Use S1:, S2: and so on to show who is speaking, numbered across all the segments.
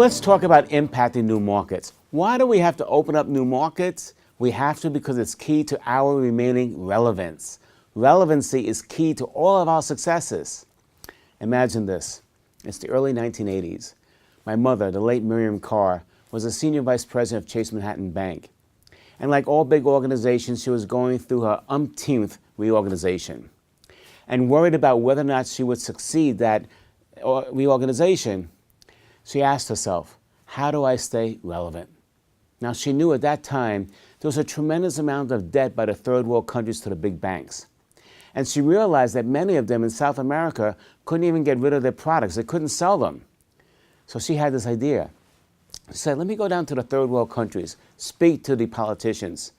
S1: Let's talk about impacting new markets. Why do we have to open up new markets? We have to because it's key to our remaining relevance. Relevancy is key to all of our successes. Imagine this. It's the early 1980s. My mother, the late Miriam Carr, was a senior vice president of Chase Manhattan Bank. And like all big organizations, she was going through her umpteenth reorganization. And worried about whether or not she would succeed that reorganization, she asked herself, how do I stay relevant? Now, she knew at that time there was a tremendous amount of debt by the third world countries to the big banks. And she realized that many of them in South America couldn't even get rid of their products. They couldn't sell them. So she had this idea. She said, let me go down to the third world countries, speak to the politicians,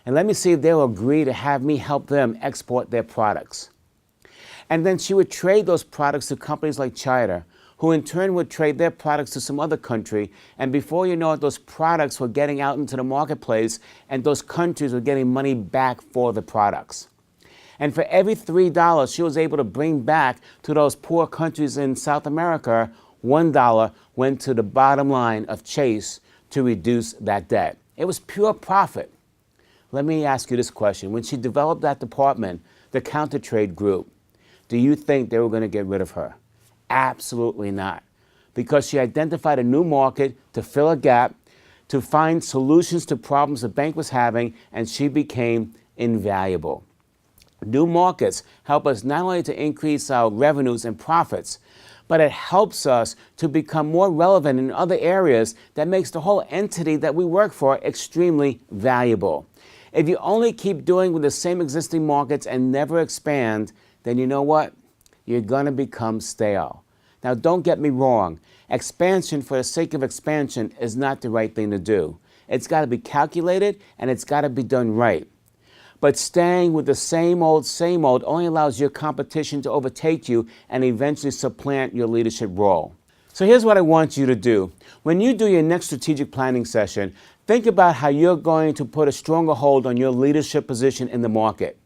S1: and let me see if they'll agree to have me help them export their products. And then she would trade those products to companies like China, who in turn would trade their products to some other country. And before you know it, those products were getting out into the marketplace, and those countries were getting money back for the products. And for every $3 she was able to bring back to those poor countries in South America, $1 went to the bottom line of Chase to reduce that debt. It was pure profit. Let me ask you this question. When she developed that department, the counter-trade group, do you think they were going to get rid of her? Absolutely not. Because she identified a new market to fill a gap, to find solutions to problems the bank was having, and she became invaluable. New markets help us not only to increase our revenues and profits, but it helps us to become more relevant in other areas that makes the whole entity that we work for extremely valuable. If you only keep doing with the same existing markets and never expand, then you know what? You're going to become stale. Now, don't get me wrong. Expansion for the sake of expansion is not the right thing to do. It's got to be calculated and it's got to be done right. But staying with the same old only allows your competition to overtake you and eventually supplant your leadership role. So here's what I want you to do. When you do your next strategic planning session, think about how you're going to put a stronger hold on your leadership position in the market.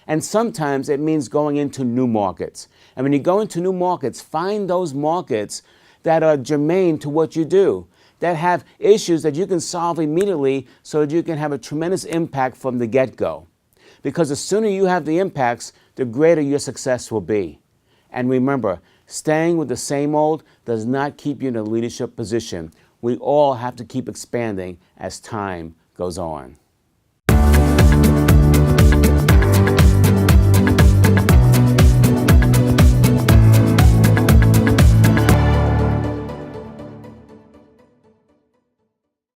S1: And sometimes it means going into new markets. And when you go into new markets, find those markets that are germane to what you do, that have issues that you can solve immediately so that you can have a tremendous impact from the get-go. Because the sooner you have the impacts, the greater your success will be. And remember, staying with the same old does not keep you in a leadership position. We all have to keep expanding as time goes on.